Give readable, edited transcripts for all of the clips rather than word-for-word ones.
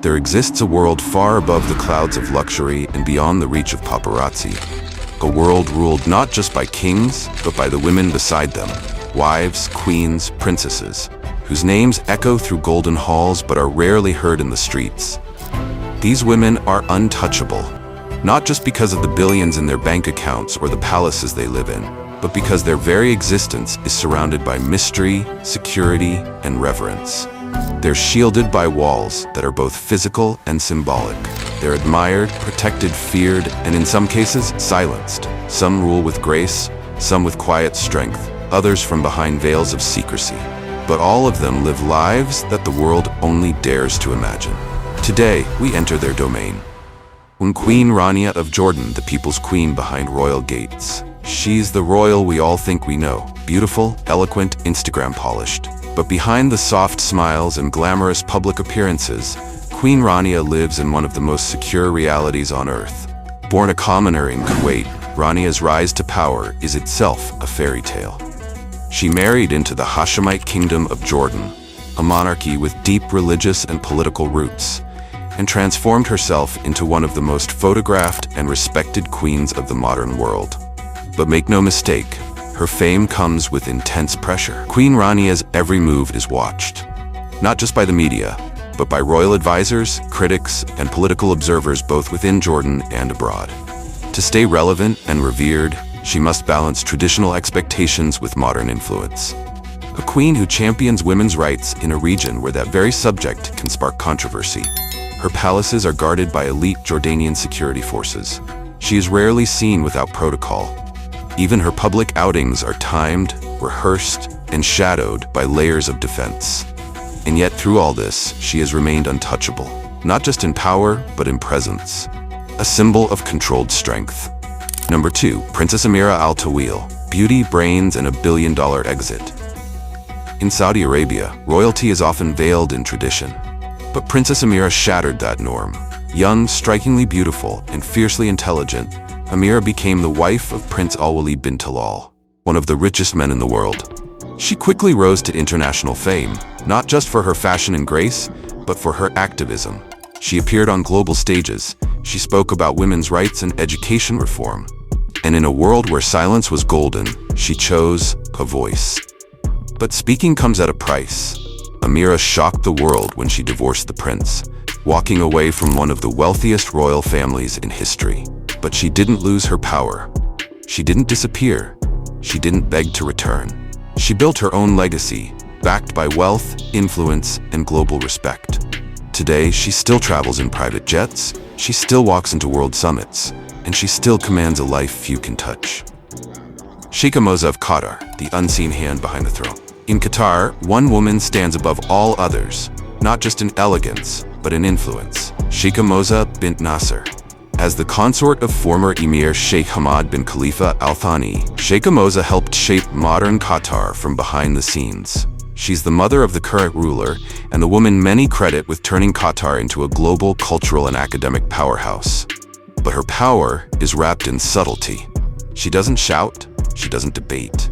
There exists a world far above the clouds of luxury and beyond the reach of paparazzi. A world ruled not just by kings, but by the women beside them, wives, queens, princesses, whose names echo through golden halls but are rarely heard in the streets. These women are untouchable, not just because of the billions in their bank accounts or the palaces they live in, but because their very existence is surrounded by mystery, security, and reverence. They're shielded by walls that are both physical and symbolic. They're admired, protected, feared, and in some cases, silenced. Some rule with grace, some with quiet strength, others from behind veils of secrecy. But all of them live lives that the world only dares to imagine. Today, we enter their domain. Queen Rania of Jordan, the people's queen behind royal gates. She's the royal we all think we know. Beautiful, eloquent, Instagram polished. But behind the soft smiles and glamorous public appearances, Queen Rania lives in one of the most secure realities on earth. Born a commoner in Kuwait, Rania's rise to power is itself a fairy tale. She married into the Hashemite kingdom of Jordan, a monarchy with deep religious and political roots, and transformed herself into one of the most photographed and respected queens of the modern world. But make no mistake, her fame comes with intense pressure. Queen Rania's every move is watched, not just by the media, but by royal advisors, critics, and political observers both within Jordan and abroad. To stay relevant and revered, she must balance traditional expectations with modern influence. A queen who champions women's rights in a region where that very subject can spark controversy. Her palaces are guarded by elite Jordanian security forces. She is rarely seen without protocol. Even her public outings are timed, rehearsed, and shadowed by layers of defense. And yet through all this, she has remained untouchable, not just in power, but in presence. A symbol of controlled strength. Number 2, Princess Amira Al Tawil, beauty, brains, and a billion-dollar exit. In Saudi Arabia, royalty is often veiled in tradition. But Princess Amira shattered that norm. Young, strikingly beautiful, and fiercely intelligent, Amira became the wife of Prince Al-Walid bin Talal, one of the richest men in the world. She quickly rose to international fame, not just for her fashion and grace, but for her activism. She appeared on global stages. She spoke about women's rights and education reform. And in a world where silence was golden, she chose a voice. But speaking comes at a price. Amira shocked the world when she divorced the prince, walking away from one of the wealthiest royal families in history. But she didn't lose her power. She didn't disappear. She didn't beg to return. She built her own legacy, backed by wealth, influence, and global respect. Today, she still travels in private jets, she still walks into world summits, and she still commands a life few can touch. Sheikha Mozah of Qatar, the unseen hand behind the throne. In Qatar, one woman stands above all others, not just in elegance, but in influence. Sheikha Mozah bint Nasser. As the consort of former Emir Sheikh Hamad bin Khalifa Al Thani, Sheikha Mozah helped shape modern Qatar from behind the scenes. She's the mother of the current ruler, and the woman many credit with turning Qatar into a global cultural and academic powerhouse. But her power is wrapped in subtlety. She doesn't shout, she doesn't debate.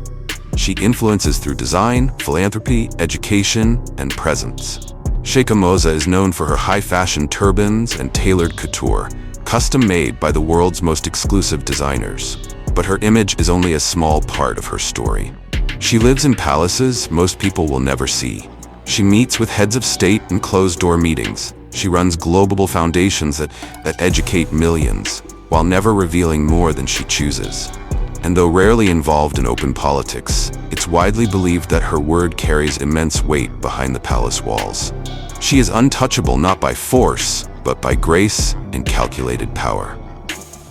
She influences through design, philanthropy, education, and presence. Sheikha Mozah is known for her high-fashion turbans and tailored couture, custom-made by the world's most exclusive designers. But her image is only a small part of her story. She lives in palaces most people will never see. She meets with heads of state in closed-door meetings. She runs global foundations that educate millions, while never revealing more than she chooses. And though rarely involved in open politics, it's widely believed that her word carries immense weight behind the palace walls. She is untouchable not by force, but by grace and calculated power.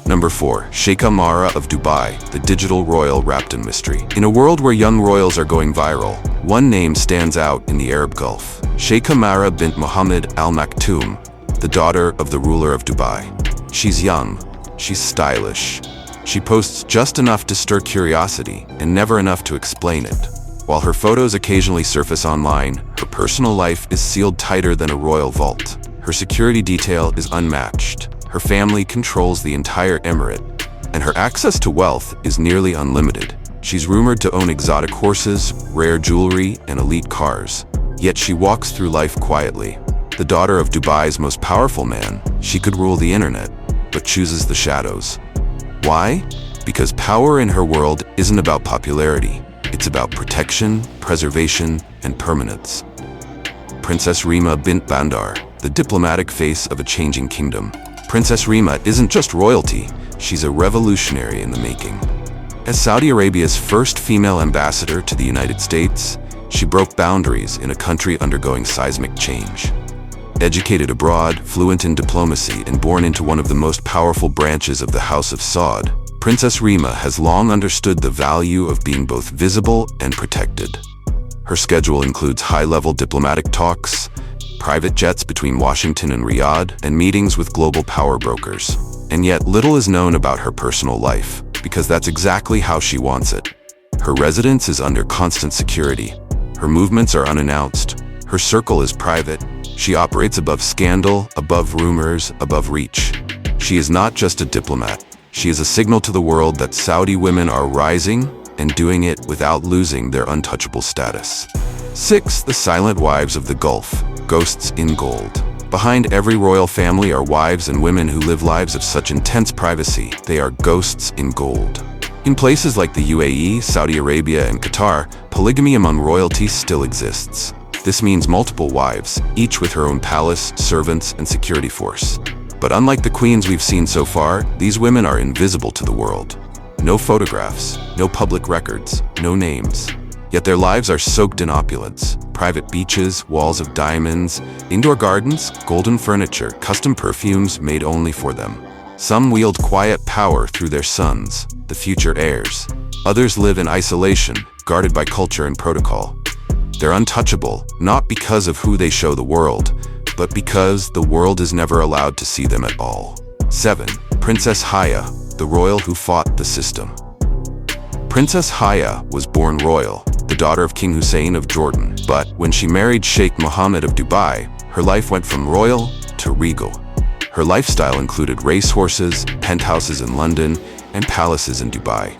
Number 4, Sheikha Mozah of Dubai, the digital royal wrapped in mystery. In a world where young royals are going viral, one name stands out in the Arab Gulf. Sheikha Mozah bint Mohammed Al Maktoum, the daughter of the ruler of Dubai. She's young, she's stylish. She posts just enough to stir curiosity and never enough to explain it. While her photos occasionally surface online, her personal life is sealed tighter than a royal vault. Her security detail is unmatched. Her family controls the entire emirate, and her access to wealth is nearly unlimited. She's rumored to own exotic horses, rare jewelry, and elite cars. Yet she walks through life quietly. The daughter of Dubai's most powerful man, she could rule the internet, but chooses the shadows. Why? Because power in her world isn't about popularity. It's about protection, preservation, and permanence. Princess Reema Bint Bandar, the diplomatic face of a changing kingdom. Princess Reema isn't just royalty, she's a revolutionary in the making. As Saudi Arabia's first female ambassador to the United States, she broke boundaries in a country undergoing seismic change. Educated abroad, fluent in diplomacy, and born into one of the most powerful branches of the House of Saud, Princess Reema has long understood the value of being both visible and protected. Her schedule includes high-level diplomatic talks, private jets between Washington and Riyadh, and meetings with global power brokers. And yet little is known about her personal life, because that's exactly how she wants it. Her residence is under constant security. Her movements are unannounced. Her circle is private. She operates above scandal, above rumors, above reach. She is not just a diplomat. She is a signal to the world that Saudi women are rising and doing it without losing their untouchable status. 6. The silent wives of the Gulf, ghosts in gold. Behind every royal family are wives and women who live lives of such intense privacy. They are ghosts in gold. In places like the UAE, Saudi Arabia, and Qatar, polygamy among royalty still exists. This means multiple wives, each with her own palace, servants, and security force. But unlike the queens we've seen so far, these women are invisible to the world. No photographs, no public records, no names. Yet their lives are soaked in opulence. Private beaches, walls of diamonds, indoor gardens, golden furniture, custom perfumes made only for them. Some wield quiet power through their sons, the future heirs. Others live in isolation, guarded by culture and protocol. They're untouchable, not because of who they show the world, but because the world is never allowed to see them at all. 7. Princess Haya, the royal who fought the system. Princess Haya was born royal, the daughter of King Hussein of Jordan, but when she married Sheikh Mohammed of Dubai, her life went from royal to regal. Her lifestyle included racehorses, penthouses in London, and palaces in Dubai.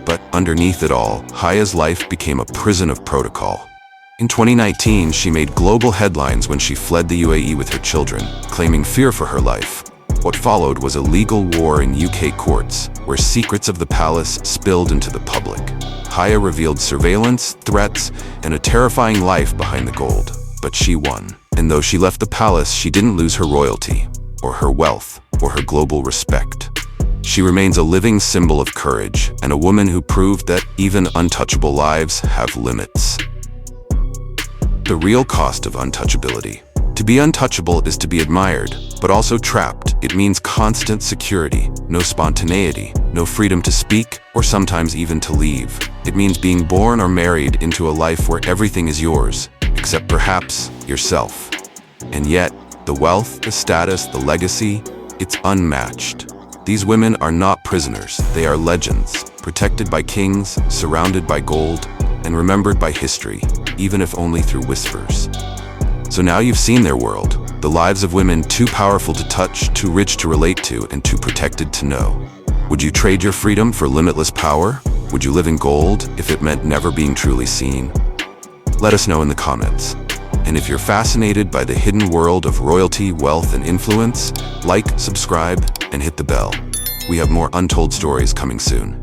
But underneath it all, Haya's life became a prison of protocol. In 2019, she made global headlines when she fled the UAE with her children, claiming fear for her life. What followed was a legal war in UK courts, where secrets of the palace spilled into the public. Haya revealed surveillance, threats, and a terrifying life behind the gold. But she won. And though she left the palace, she didn't lose her royalty, or her wealth, or her global respect. She remains a living symbol of courage, and a woman who proved that even untouchable lives have limits. The real cost of untouchability. To be untouchable is to be admired, but also trapped. It means constant security, no spontaneity, no freedom to speak, or sometimes even to leave. It means being born or married into a life where everything is yours, except perhaps yourself. And yet, the wealth, the status, the legacy, it's unmatched. These women are not prisoners, they are legends, protected by kings, surrounded by gold, and remembered by history, even if only through whispers. So now you've seen their world, the lives of women too powerful to touch, too rich to relate to, and too protected to know. Would you trade your freedom for limitless power? Would you live in gold if it meant never being truly seen? Let us know in the comments. And if you're fascinated by the hidden world of royalty, wealth, and influence, like, subscribe, and hit the bell. We have more untold stories coming soon.